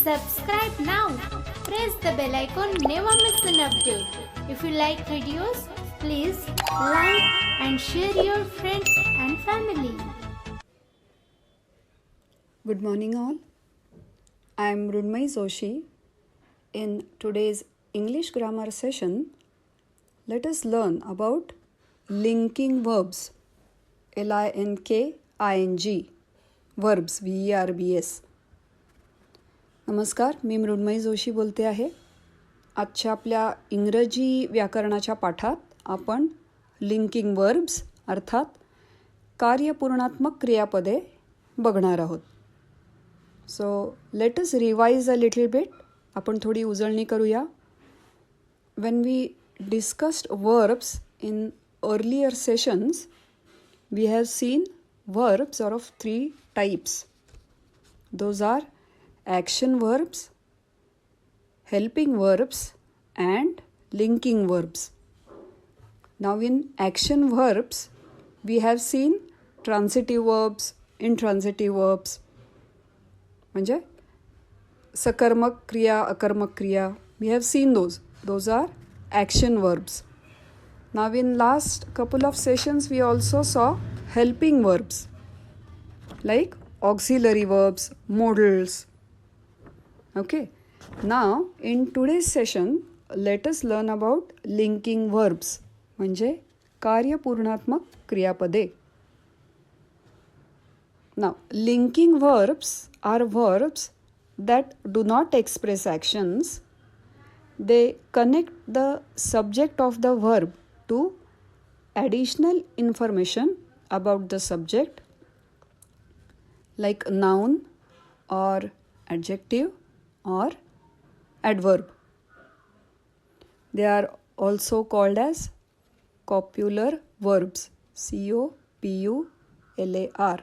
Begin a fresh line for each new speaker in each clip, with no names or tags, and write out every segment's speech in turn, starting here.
Subscribe now. Press the bell icon. Never miss an update. If you like videos, please like and share your friends and family.
Good morning all. I am Runmai Joshi. In today's English grammar session, let us learn about linking verbs. L-I-N-K-I-N-G verbs V-E-R-B-S. नमस्कार, मी मृण्मयी जोशी बोलते आहे. आजच्या आपल्या इंग्रजी व्याकरणाच्या पाठात आपण linking verbs अर्थात कार्यपूर्णात्मक क्रियापदे बघणार आहोत. So let us revise a little bit. आपण थोडी उजळणी करूया. When we discussed verbs in earlier sessions, we have seen verbs are of three types. Those are action verbs, helping verbs, and linking verbs. Now in action verbs, we have seen transitive verbs, intransitive verbs. म्हणजे सकर्मक क्रिया, अकर्मक क्रिया. We have seen those. Those are action verbs. Now in last couple of sessions we also saw helping verbs like auxiliary verbs, modals. Okay. Now in today's session let us learn about linking verbs म्हणजे कार्यपूर्णात्मक क्रियापदे. Now linking verbs are verbs that do not express actions. They connect the subject of the verb to additional information about the subject like noun or adjective or adverb. They are also called as copular verbs. C-O-P-U-L-A-R.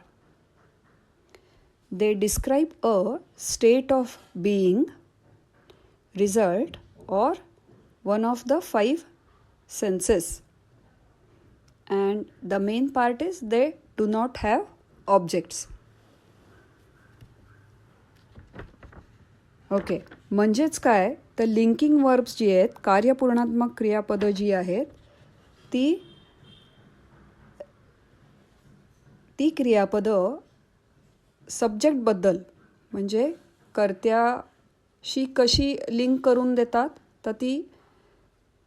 They describe a state of being, result, or one of the five senses. And the main part is they do not have objects. Okay. म्हणजेच काय, तर linking verbs जी आहेत, कार्यपूर्णात्मक क्रियापदं जी आहेत, ती क्रियापदं सब्जेक्टबद्दल म्हणजे कर्त्याशी कशी लिंक करून देतात, तर ती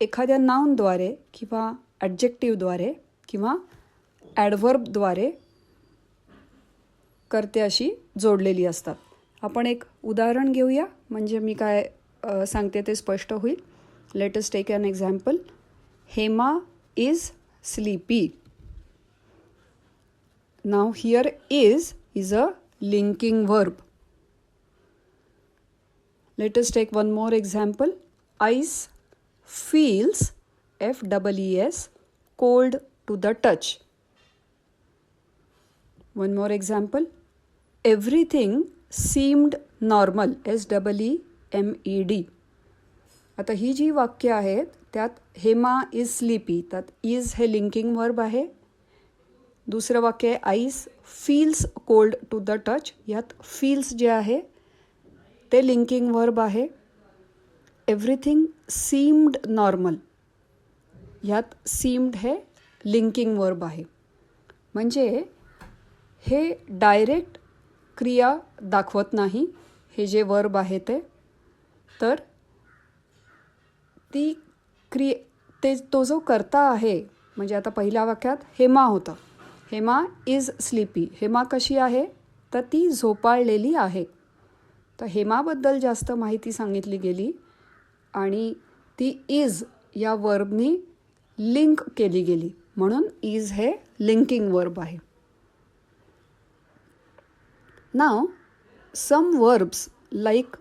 एखाद्या नाउनद्वारे किंवा ॲडजेक्टिव्हद्वारे किंवा ॲडव्हर्बद्वारे कर्त्याशी जोडलेली असतात. आपण एक उदाहरण घेऊया म्हणजे मी काय सांगते ते स्पष्ट होईल. Let us take an example. Hema is sleepy. Now here is a linking verb. Let us take one more example. Ice feels F-E-E-S cold to the touch. One more example. Everything seemed normal. S-E-E-M-E-D. आता ही जी वाक्य आहेत त्यात Hema is sleepy, त्यात is हे linking verb आहे. दुसरं वाक्य आहे ice feels cold to the touch. यात फील्स जे आहे ते लिंकिंग वर्ब आहे. एव्हरीथिंग सीम्ड नॉर्मल, ह्यात सीम्ड हे लिंकिंग वर्ब आहे. म्हणजे हे डायरेक्ट क्रिया दाखवत नाही हे जे वर्ब आहे ते. तर ती तो जो कर्ता आहे, म्हणजे आता पहिल्या वाक्यात हेमा होतं. Hema is sleepy. हेमा कशी आहे, तर ती झोपाळलेली आहे. तर हेमाबद्दल जास्त माहिती सांगितली गेली आणि ती इज या वर्बनी लिंक केली गेली, म्हणून इज हे लिंकिंग वर्ब आहे. Now some verbs like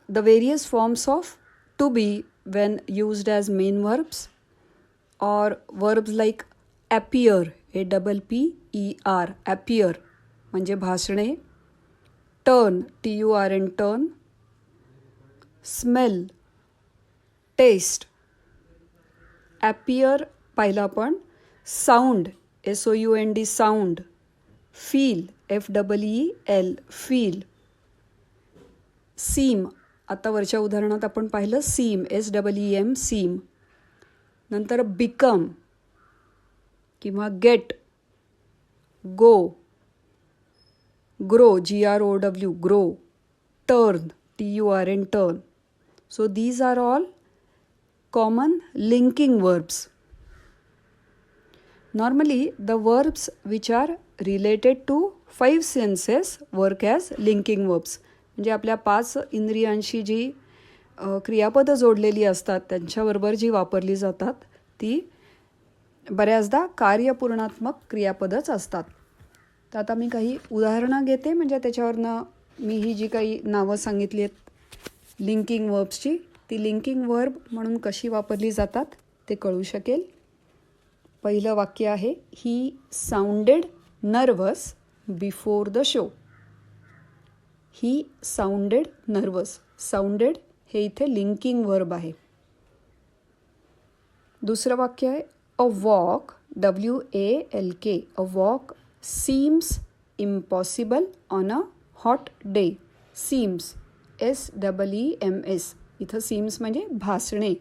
the various forms of to be when used as main verbs और verbs like appear, A-P-P-E-R, appear म्हणजे भासणे. Turn, T-U-R-N, turn. Smell, taste. Appear पाहिलं आपण. Sound, S-O-U-N-D, sound. Feel, F-E-E-L, feel. Seem, आता वरच्या उदाहरणात आपण पाहिलं सीम, SEEM, सीम. नंतर बिकम किंवा get, go, grow, GROW, grow, turn, TURN, turn. So these are all common linking verbs. Normally the verbs which are related to 5 senses work as linking verbs. म्हणजे आपल्या 5 इंद्रियांशी जी क्रियापदं जोडलेली असतात त्यांच्याबरोबर जी वापरली जातात ती बऱ्याचदा कार्यपूर्णात्मक क्रियापदच असतात. तर आता मी काही उदाहरणं घेते, म्हणजे त्याच्यावरनं मी ही जी काही नावं सांगितली आहेत लिंकिंग वर्ब्सची, ती लिंकिंग वर्ब म्हणून कशी वापरली जातात ते कळू शकेल. पहिलं वाक्य आहे, he sounded nervous before the show. He sounded nervous. Sounded हे इथे लिंकिंग वर्ब आहे. दुसरं वाक्य आहे, a walk, WALK, a walk seems impossible on a hot day. Seems, SEEMS. इथं सीम्स म्हणजे भासणे.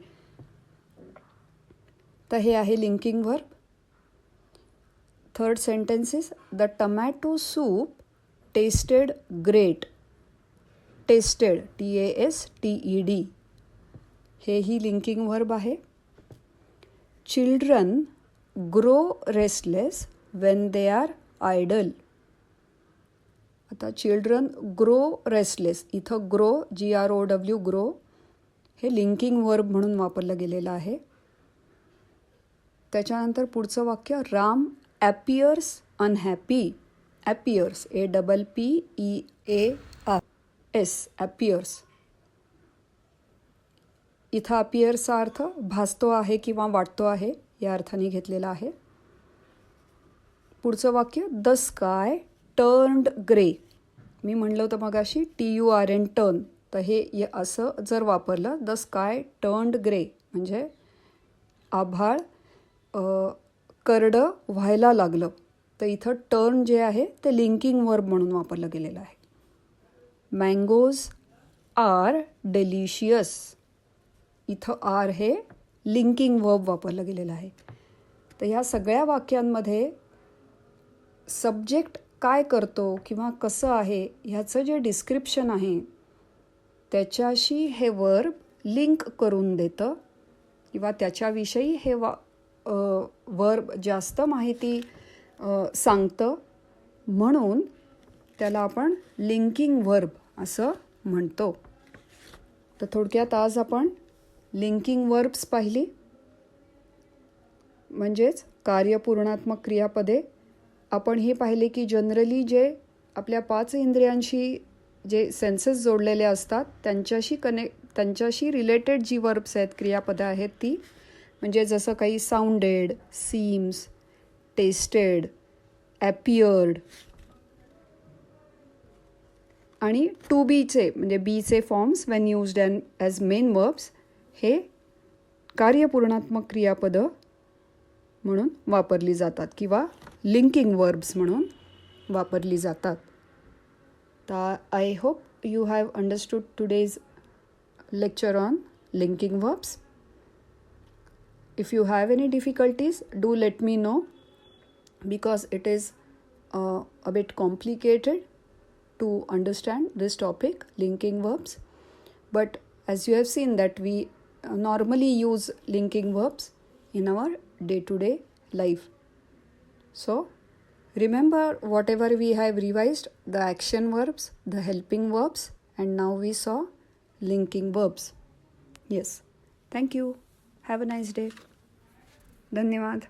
तर हे आहे linking verb. Third sentence is, the tomato soup tasted great. Tasted, TASTED, हे ही लिंकिंग वर्ब आहे. Children grow restless when they are idle. आता चिल्ड्रन ग्रो रेस्टलेस, इथं ग्रो, GROW, ग्रो हे लिंकिंग वर्ब म्हणून वापरलं गेलेलं आहे. त्याच्यानंतर पुढचं वाक्य, Ram appears unhappy. Appears, APPEARS, appears. इथं अपियर्सचा अर्थ भासतो आहे किंवा वाटतो आहे या अर्थाने घेतलेला आहे. पुढचं वाक्य, द स्काय टर्न्ड ग्रे. मी म्हणलं होतं मगाशी TURN, टर्न. तर हे असं जर वापरलं, द स्काय टर्न्ड ग्रे म्हणजे आभाळ करडं व्हायला लागलं. तर इथं टर्न जे आहे ते लिंकिंग वर्ब म्हणून वापरलं गेलेलं आहे. Mangoes are delicious. इथं आर हे लिंकिंग वर्ब वापरलं गेलेलं आहे. तर ह्या सगळ्या वाक्यांमध्ये सब्जेक्ट काय करतो किंवा कसं आहे ह्याचं जे डिस्क्रिप्शन आहे त्याच्याशी हे वर्ब लिंक करून देतं किंवा त्याच्याविषयी हे वर्ब जास्त माहिती सांगतं, म्हणून त्याला आपण लिंकिंग वर्ब असं म्हणतो. तर थोडक्यात आज आपण लिंकिंग वर्ब्स पाहिली, म्हणजेच कार्यपूर्णात्मक क्रियापदे. आपण हे पाहिले की जनरली जे आपल्या 5 इंद्रियांशी जे सेन्सेस जोडलेले असतात त्यांच्याशी रिलेटेड जी वर्ब्स आहेत, क्रियापदं आहेत ती, म्हणजे जसं काही साऊंडेड, सीम्स, टेस्टेड, ॲपियर्ड आणि टू बीचे म्हणजे बीचे forms Wien used as main verbs हे कार्यपूर्णात्मक क्रियापदं म्हणून वापरली जातात किंवा लिंकिंग वर्ब्स म्हणून वापरली जातात. तर I hope you have understood today's lecture on linking verbs. If you have any difficulties, do let me know, because it is a bit complicated to understand this topic, linking verbs. But as you have seen that we normally use linking verbs in our day-to-day life. So remember whatever we have revised, the action verbs, the helping verbs, and now we saw linking verbs. Yes. Thank you. Have a nice day. धन्यवाद.